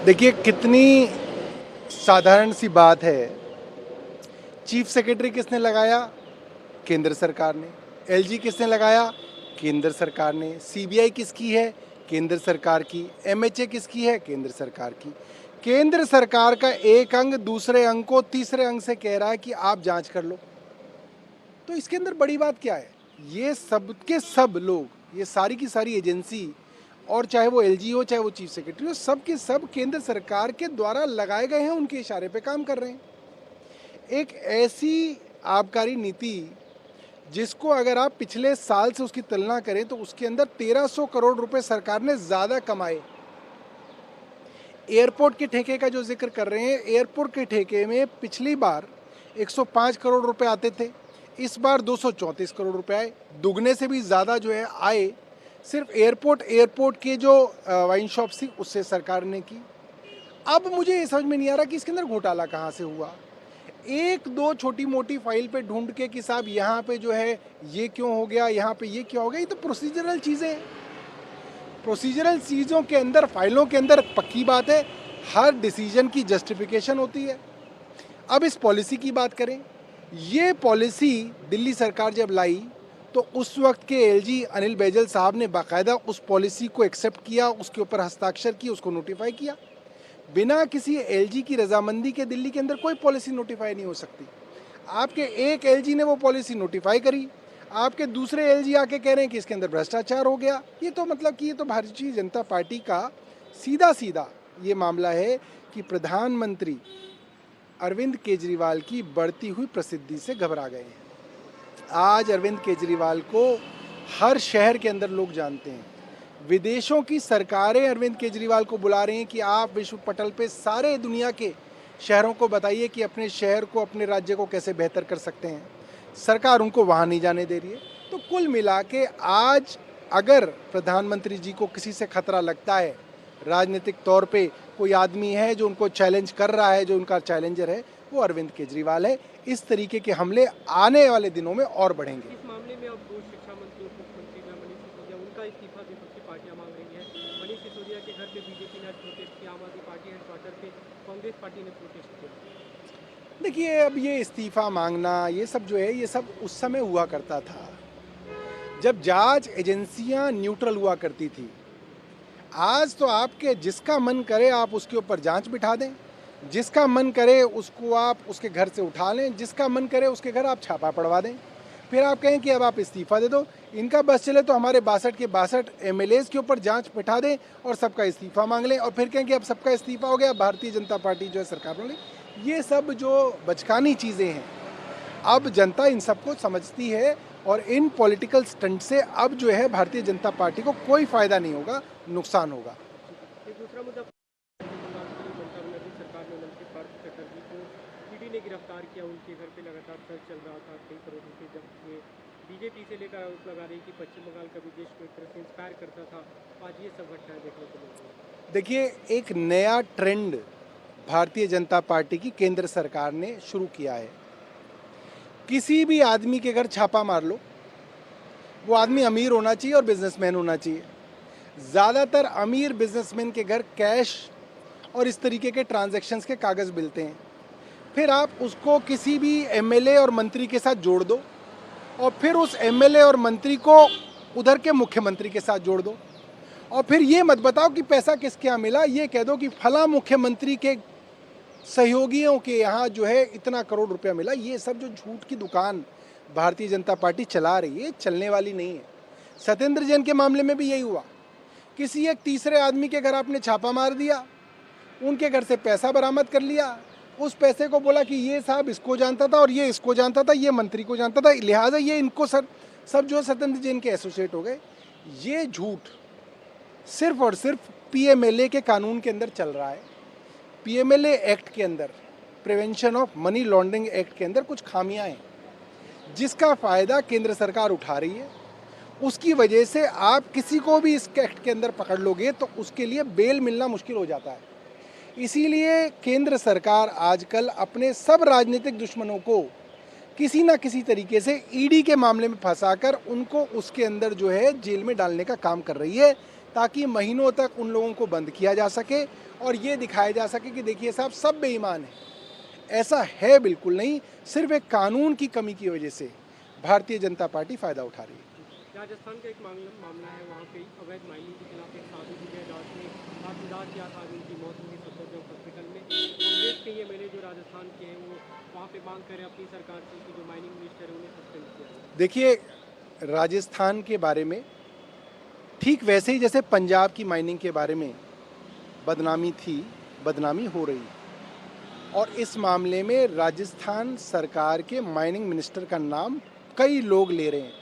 देखिए कितनी साधारण सी बात है। चीफ सेक्रेटरी किसने लगाया? केंद्र सरकार ने। एलजी किसने लगाया? केंद्र सरकार ने। सीबीआई किसकी है? केंद्र सरकार की। एमएचए किसकी है? केंद्र सरकार की। केंद्र सरकार का एक अंग दूसरे अंग को तीसरे अंग से कह रहा है कि आप जांच कर लो। तो इसके अंदर बड़ी बात क्या है? ये सब के सब लोग, ये सारी की सारी एजेंसी, और चाहे वो एलजी हो चाहे वो चीफ सेक्रेटरी हो, सब के सब केंद्र सरकार के द्वारा लगाए गए हैं, उनके इशारे पे काम कर रहे हैं। एक ऐसी आबकारी नीति जिसको अगर आप पिछले साल से उसकी तुलना करें तो उसके अंदर 1300 करोड़ रुपए सरकार ने ज़्यादा कमाए। एयरपोर्ट के ठेके का जो जिक्र कर रहे हैं, एयरपोर्ट के ठेके में पिछली बार 105 करोड़ रुपए आते थे, इस बार 234 करोड़ रुपए आए, दुगने से भी ज़्यादा जो है आए सिर्फ एयरपोर्ट के जो वाइन शॉप थी उससे सरकार ने की। अब मुझे ये समझ में नहीं आ रहा कि इसके अंदर घोटाला कहाँ से हुआ। एक दो छोटी मोटी फाइल पे ढूंढ के कि साहब यहाँ पे जो है ये क्यों हो गया, यहाँ पे ये क्यों हो गया, ये तो प्रोसीजरल चीज़ें हैं। प्रोसीजरल चीज़ों के अंदर, फाइलों के अंदर पक्की बात है हर डिसीजन की जस्टिफिकेशन होती है। अब इस पॉलिसी की बात करें, ये पॉलिसी दिल्ली सरकार जब लाई तो उस वक्त के एलजी अनिल बैजल साहब ने बाकायदा उस पॉलिसी को एक्सेप्ट किया, उसके ऊपर हस्ताक्षर किए, उसको नोटिफाई किया। बिना किसी एलजी की रजामंदी के दिल्ली के अंदर कोई पॉलिसी नोटिफाई नहीं हो सकती। आपके एक एलजी ने वो पॉलिसी नोटिफाई करी, आपके दूसरे एलजी आके कह रहे हैं कि इसके अंदर भ्रष्टाचार हो गया। ये तो मतलब कि ये तो भारतीय जनता पार्टी का सीधा सीधा ये मामला है कि प्रधानमंत्री अरविंद केजरीवाल की बढ़ती हुई प्रसिद्धि से घबरा गए हैं। आज अरविंद केजरीवाल को हर शहर के अंदर लोग जानते हैं। विदेशों की सरकारें अरविंद केजरीवाल को बुला रही हैं कि आप विश्व पटल पे सारे दुनिया के शहरों को बताइए कि अपने शहर को, अपने राज्य को कैसे बेहतर कर सकते हैं। सरकार उनको वहाँ नहीं जाने दे रही है। तो कुल मिला के आज अगर प्रधानमंत्री जी को किसी से खतरा लगता है, राजनीतिक तौर पे कोई आदमी है जो उनको चैलेंज कर रहा है, जो उनका चैलेंजर है, वो अरविंद केजरीवाल है। इस तरीके के हमले आने वाले दिनों में और बढ़ेंगे। इस मामले में अब दो शिक्षा मंत्री उप मुख्यमंत्री मनीष सिसोदिया, उनका इस्तीफा विपक्षी पार्टियां मांग रही हैं। मनीष सिसोदिया के घर पे बीजेपी ने आज प्रोटेस्ट किया, आम आदमी पार्टी हेडक्वार्टर पे कांग्रेस पार्टी ने प्रोटेस्ट किया। देखिए अब ये इस्तीफा मांगना ये सब जो है, ये सब उस समय हुआ करता था जब जांच एजेंसियां न्यूट्रल हुआ करती थी। आज तो आपके जिसका मन करे आप उसके ऊपर जांच बिठा दें, जिसका मन करे उसको आप उसके घर से उठा लें, जिसका मन करे उसके घर आप छापा पड़वा दें, फिर आप कहें कि अब आप इस्तीफा दे दो। इनका बस चले तो हमारे 62 के 62 एमएलएज के ऊपर जांच बिठा दें और सबका इस्तीफा मांग लें, और फिर कहें कि अब सबका इस्तीफा हो गया, भारतीय जनता पार्टी जो है सरकार में। ये सब जो बचकानी चीज़ें हैं, अब जनता इन सबको समझती है और इन पॉलिटिकल स्टंट से अब जो है भारतीय जनता पार्टी को कोई फ़ायदा नहीं होगा, नुकसान होगा। एक दूसरा मुद्दा, ममता बनर्जी सरकार ने मंत्री पार्थ चटर्जी को ईडी ने गिरफ्तार किया। उनके घर पे लगातार सर्च चल रहा था, कई करोड़ रुपये जब्त हुए। बीजेपी से लेकर आरोप लगा रही कि पश्चिम बंगाल का विदेश को एक तरह से इंस्पायर करता था। आज ये सब घटनाएं देखने को मिल रही है। देखिए एक नया ट्रेंड भारतीय जनता पार्टी की केंद्र सरकार ने शुरू किया है। किसी भी आदमी के घर छापा मार लो, वो आदमी अमीर होना चाहिए और बिजनेसमैन होना चाहिए। ज़्यादातर अमीर बिजनेसमैन के घर कैश और इस तरीके के ट्रांजैक्शंस के कागज़ मिलते हैं। फिर आप उसको किसी भी एमएलए और मंत्री के साथ जोड़ दो और फिर उस एमएलए और मंत्री को उधर के मुख्यमंत्री के साथ जोड़ दो, और फिर ये मत बताओ कि पैसा किसके यहाँ मिला, ये कह दो कि फला मुख्यमंत्री के सहयोगियों के यहाँ जो है इतना करोड़ रुपया मिला। ये सब जो झूठ की दुकान भारतीय जनता पार्टी चला रही है, चलने वाली नहीं है। सत्येंद्र जैन के मामले में भी यही हुआ। किसी एक तीसरे आदमी के घर आपने छापा मार दिया, उनके घर से पैसा बरामद कर लिया, उस पैसे को बोला कि ये साहब इसको जानता था और ये इसको जानता था, ये मंत्री को जानता था, लिहाजा ये इनको सब जो सत्येंद्र जैन के एसोसिएट हो गए। ये झूठ सिर्फ और सिर्फ पीएमएलए के कानून के अंदर चल रहा है। पीएमएलए एक्ट के अंदर, prevention of money laundering act के अंदर कुछ खामियां हैं जिसका फ़ायदा केंद्र सरकार उठा रही है। उसकी वजह से आप किसी को भी इस एक्ट के अंदर पकड़ लोगे तो उसके लिए बेल मिलना मुश्किल हो जाता है। इसीलिए केंद्र सरकार आजकल अपने सब राजनीतिक दुश्मनों को किसी ना किसी तरीके से ईडी के मामले में फंसाकर उनको उसके अंदर जो है जेल में डालने का काम कर रही है, ताकि महीनों तक उन लोगों को बंद किया जा सके और ये दिखाया जा सके कि देखिए साहब सब बेईमान हैं। ऐसा है बिल्कुल नहीं, सिर्फ एक कानून की कमी की वजह से भारतीय जनता पार्टी फ़ायदा उठा रही है। राजस्थान का एक मामला है, वहाँ पे अवैध माइनिंग के खिलाफ एक साधु विजय दास ने आत्मदाह किया था, उनकी मौत हुई सफदरजंग हॉस्पिटल में। कांग्रेस के एमएलए जो राजस्थान के हैं वो वहाँ पे मांग कर रहे हैं अपनी सरकार से कि जो माइनिंग मिनिस्टर है उन्हें सस्पेंड किया जाए। देखिए राजस्थान के बारे में ठीक वैसे ही जैसे पंजाब की माइनिंग के बारे में बदनामी थी, बदनामी हो रही है। और इस मामले में राजस्थान सरकार के माइनिंग मिनिस्टर का नाम कई लोग ले रहे हैं।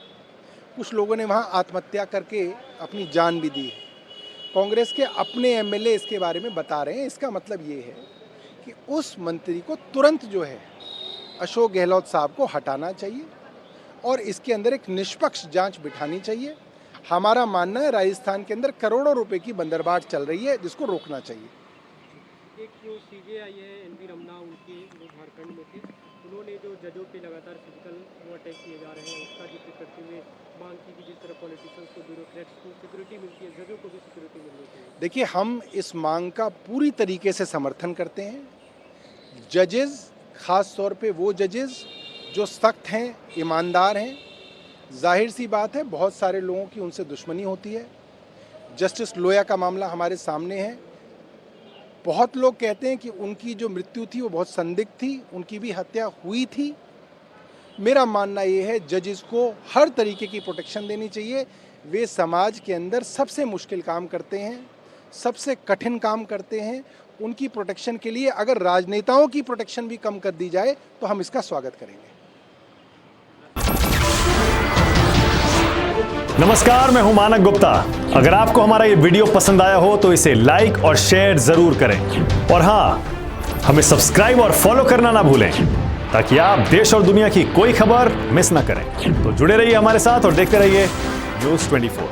कुछ लोगों ने वहाँ आत्महत्या करके अपनी जान भी दी है। कांग्रेस के अपने एमएलए इसके बारे में बता रहे हैं। इसका मतलब ये है कि उस मंत्री को तुरंत जो है अशोक गहलोत साहब को हटाना चाहिए और इसके अंदर एक निष्पक्ष जांच बिठानी चाहिए। हमारा मानना है राजस्थान के अंदर करोड़ों रुपए की बंदरबाट चल रही है, जिसको रोकना चाहिए। एक जो सीजेआई है एनवी रमना, उनके वो झारखंड में थे, उन्होंने जो जजों पे लगातार फिजिकल वो अटैक किए जा रहे हैं उसका जिक्र करते हुए मांग की कि जिस तरह पॉलिटिशियंस को, ब्यूरोक्रेट्स को सिक्योरिटी मिलती है, जजों को भी सिक्योरिटी मिलनी चाहिए। देखिए हम इस मांग का पूरी तरीके से समर्थन करते हैं। जजेस, ख़ास तौर पे वो जजेस जो सख्त हैं, ईमानदार हैं, जाहिर सी बात है बहुत सारे लोगों की उनसे दुश्मनी होती है। जस्टिस लोया का मामला हमारे सामने है। बहुत लोग कहते हैं कि उनकी जो मृत्यु थी वो बहुत संदिग्ध थी, उनकी भी हत्या हुई थी। मेरा मानना ये है जजेस को हर तरीके की प्रोटेक्शन देनी चाहिए। वे समाज के अंदर सबसे मुश्किल काम करते हैं, सबसे कठिन काम करते हैं। उनकी प्रोटेक्शन के लिए अगर राजनेताओं की प्रोटेक्शन भी कम कर दी जाए तो हम इसका स्वागत करेंगे। नमस्कार, मैं हूं मानक गुप्ता। अगर आपको हमारा ये वीडियो पसंद आया हो तो इसे लाइक और शेयर जरूर करें और हाँ, हमें सब्सक्राइब और फॉलो करना ना भूलें ताकि आप देश और दुनिया की कोई खबर मिस ना करें। तो जुड़े रहिए हमारे साथ और देखते रहिए न्यूज़ 24।